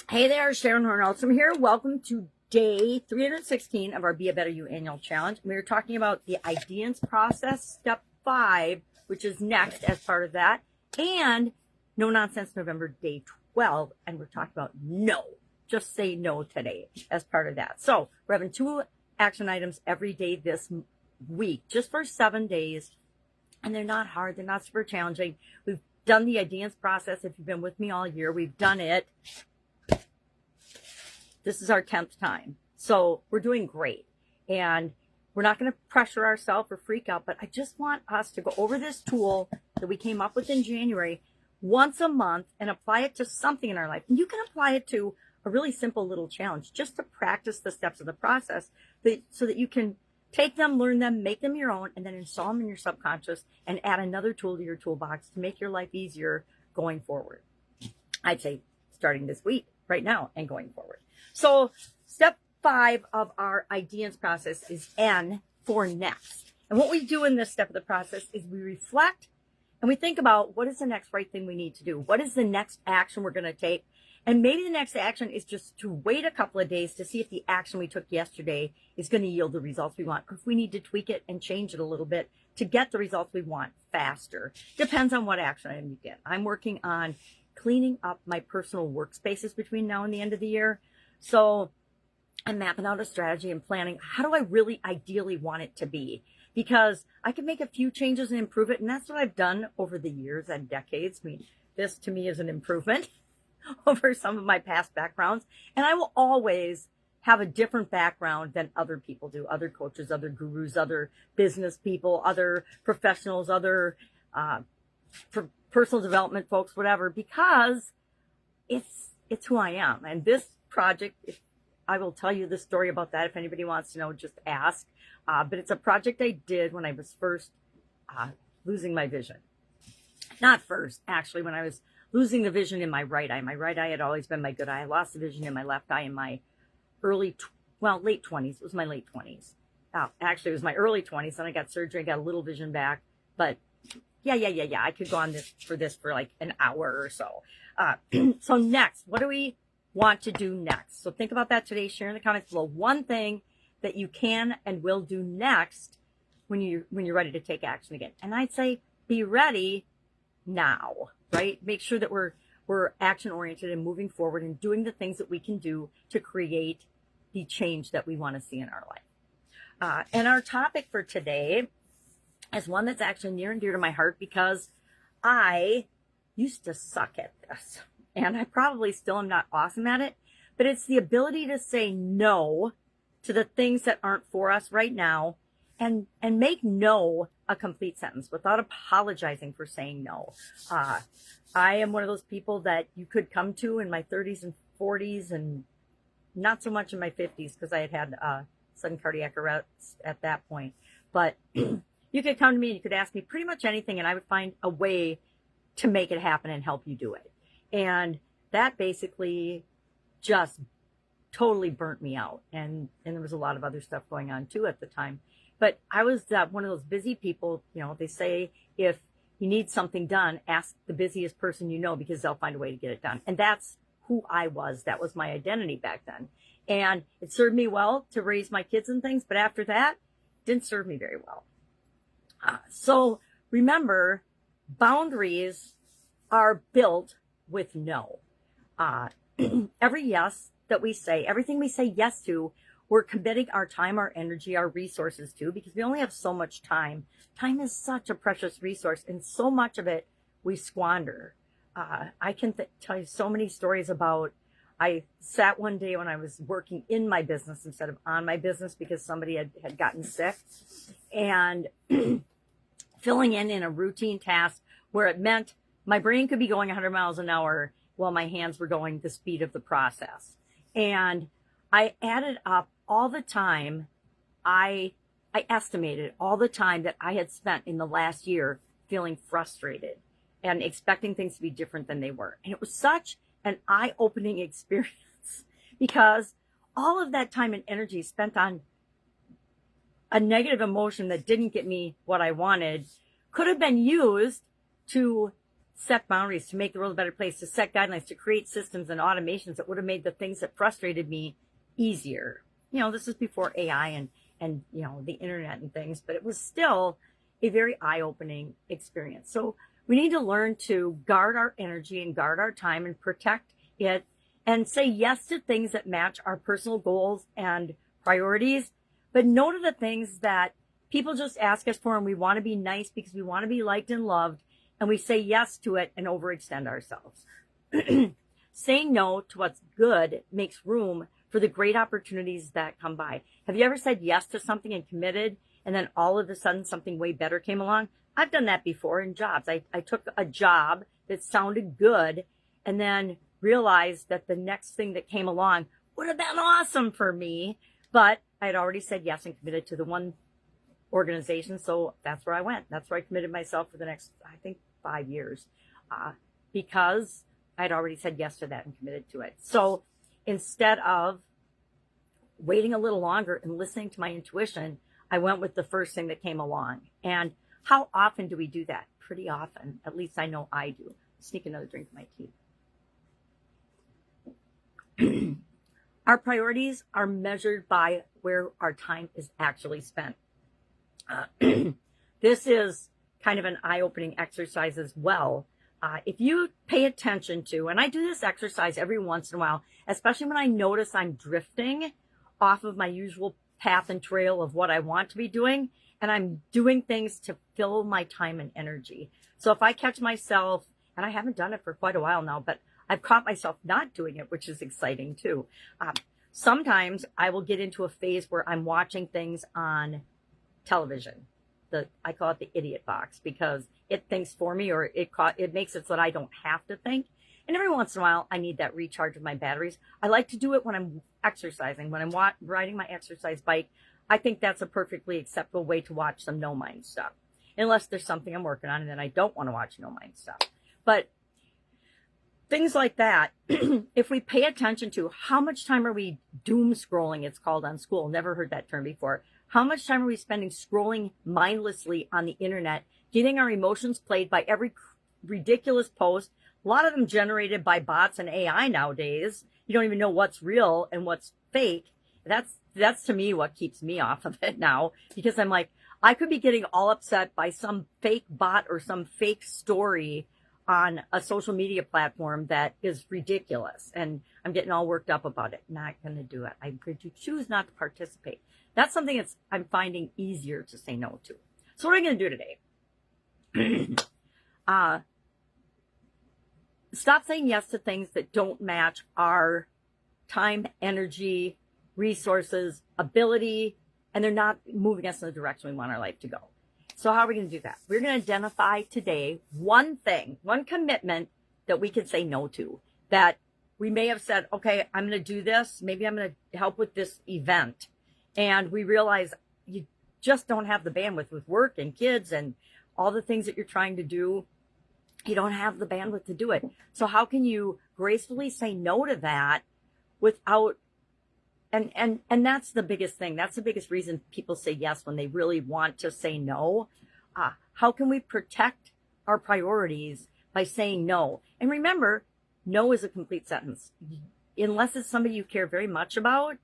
Hey there, Sharon Horne-Ellstrom here. Welcome to day 316 of our Be a Better You annual challenge. We are talking about the ideas process, step 5, which is next as part of that, and No Nonsense November, day 12. And we're talking about no. Just say no today as part of that. So we're having 2 action items every day this week, just for 7 days. And they're not hard. They're not super challenging. We've done the ideas process. If you've been with me all year, we've done it. This is our 10th time. So we're doing great. And we're not going to pressure ourselves or freak out, but I just want us to go over this tool that we came up with in January once a month and apply it to something in our life. And you can apply it to a really simple little challenge just to practice the steps of the process so that you can take them, learn them, make them your own, and then install them in your subconscious and add another tool to your toolbox to make your life easier going forward. I'd say starting this week, right now, and going forward. So step 5 of our ideas process is N for next. And what we do in this step of the process is we reflect and we think about what is the next right thing we need to do? What is the next action we're going to take? And maybe the next action is just to wait a couple of days to see if the action we took yesterday is going to yield the results we want, or if we need to tweak it and change it a little bit to get the results we want faster. Depends on what action item you get. I'm working on cleaning up my personal workspaces between now and the end of the year. So I'm mapping out a strategy and planning, how do I really ideally want it to be? Because I can make a few changes and improve it. And that's what I've done over the years and decades. I mean, this to me is an improvement over some of my past backgrounds. And I will always have a different background than other people do, other coaches, other gurus, other business people, other professionals, other personal development folks, whatever, because it's who I am. And this project, I will tell you the story about that. If anybody wants to know, just ask. But it's a project I did when I was first losing my vision. Not first, actually, when I was losing the vision in my right eye. My right eye had always been my good eye. I lost the vision in my left eye in my late 20s. It was my late 20s. Actually, it was my early 20s. Then I got surgery. I got a little vision back. But yeah. I could go on this for like an hour or so. So next, what do we want to do next? So think about that today. Share in the comments below one thing that you can and will do next when you're ready to take action again. And I'd say be ready now, right? Make sure that we're action oriented and moving forward and doing the things that we can do to create the change that we want to see in our life. And our topic for today is one that's actually near and dear to my heart because I used to suck at this. And I probably still am not awesome at it, but it's the ability to say no to the things that aren't for us right now and make no a complete sentence without apologizing for saying no. I am one of those people that you could come to in my 30s and 40s and not so much in my 50s because I had sudden cardiac arrest at that point. But you could come to me and you could ask me pretty much anything and I would find a way to make it happen and help you do it. And that basically just totally burnt me out. And there was a lot of other stuff going on too at the time. But I was one of those busy people, they say if you need something done, ask the busiest person you know because they'll find a way to get it done. And that's who I was. That was my identity back then. And it served me well to raise my kids and things. But after that, it didn't serve me very well. So remember, boundaries are built with no. Every yes that we say, everything we say yes to, we're committing our time, our energy, our resources to, because we only have so much time. Time is such a precious resource, and so much of it we squander. I can tell you so many stories about, I sat one day when I was working in my business instead of on my business because somebody had gotten sick, and filling in a routine task where it meant my brain could be going 100 miles an hour while my hands were going the speed of the process. And I added up all the time, I estimated all the time that I had spent in the last year feeling frustrated and expecting things to be different than they were. And it was such an eye-opening experience because all of that time and energy spent on a negative emotion that didn't get me what I wanted could have been used to set boundaries, to make the world a better place, to set guidelines, to create systems and automations that would have made the things that frustrated me easier. This is before AI and the internet and things, but it was still a very eye-opening experience. So we need to learn to guard our energy and guard our time and protect it and say yes to things that match our personal goals and priorities, but no to the things that people just ask us for and we want to be nice because we want to be liked and loved, and we say yes to it and overextend ourselves. Saying no to what's good makes room for the great opportunities that come by. Have you ever said yes to something and committed, and then all of a sudden something way better came along? I've done that before in jobs. I took a job that sounded good and then realized that the next thing that came along would have been awesome for me, but I had already said yes and committed to the one organization, so that's where I went. That's where I committed myself for the next, I think, 5 years, because I'd already said yes to that and committed to it. So instead of waiting a little longer and listening to my intuition, I went with the first thing that came along. And how often do we do that? Pretty often. At least I know I do. Sneak another drink of my tea. Our priorities are measured by where our time is actually spent. This is kind of an eye-opening exercise as well. If you pay attention to, and I do this exercise every once in a while, especially when I notice I'm drifting off of my usual path and trail of what I want to be doing, and I'm doing things to fill my time and energy. So if I catch myself, and I haven't done it for quite a while now, but I've caught myself not doing it, which is exciting too. Sometimes I will get into a phase where I'm watching things on television. I call it the idiot box, because it thinks for me, or it makes it so that I don't have to think. And every once in a while, I need that recharge of my batteries. I like to do it when I'm exercising, when I'm riding my exercise bike. I think that's a perfectly acceptable way to watch some no-mind stuff, unless there's something I'm working on and then I don't want to watch no-mind stuff. But things like that, if we pay attention to how much time are we doom scrolling, it's called on school. Never heard that term before. How much time are we spending scrolling mindlessly on the internet, getting our emotions played by every ridiculous post, a lot of them generated by bots and AI nowadays. You don't even know what's real and what's fake. That's to me what keeps me off of it now, because I'm like, I could be getting all upset by some fake bot or some fake story on a social media platform that is ridiculous, and I'm getting all worked up about it. Not going to do it. I'm going to choose not to participate. That's something I'm finding easier to say no to. So what are we going to do today? Stop saying yes to things that don't match our time, energy, resources, ability, and they're not moving us in the direction we want our life to go. So how are we going to do that? We're going to identify today one thing, one commitment that we can say no to, that we may have said, okay, I'm going to do this. Maybe I'm going to help with this event. And we realize you just don't have the bandwidth with work and kids and all the things that you're trying to do. You don't have the bandwidth to do it. So how can you gracefully say no to that without, and that's the biggest thing. That's the biggest reason people say yes when they really want to say no. How can we protect our priorities by saying no? And remember, no is a complete sentence. Unless it's somebody you care very much about,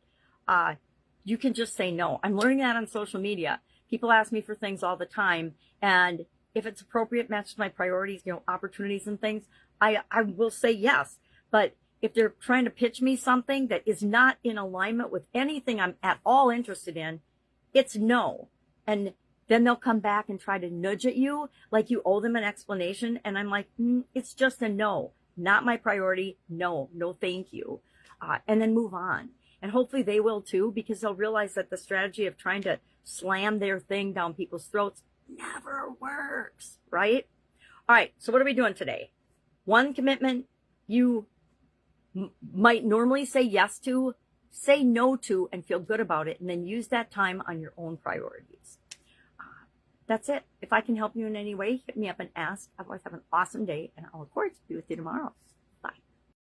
you can just say no. I'm learning that on social media. People ask me for things all the time, and if it's appropriate, matches my priorities, opportunities and things, I will say yes. But if they're trying to pitch me something that is not in alignment with anything I'm at all interested in, it's no. And then they'll come back and try to nudge at you like you owe them an explanation. And I'm like, it's just a no. Not my priority. No, thank you. And then move on. And hopefully they will too, because they'll realize that the strategy of trying to slam their thing down people's throats never works, right? All right, so what are we doing today? One commitment you might normally say yes to, say no to, and feel good about it, and then use that time on your own priorities. That's it. If I can help you in any way, hit me up and ask. Otherwise, have an awesome day, and I'll, of course, be with you tomorrow.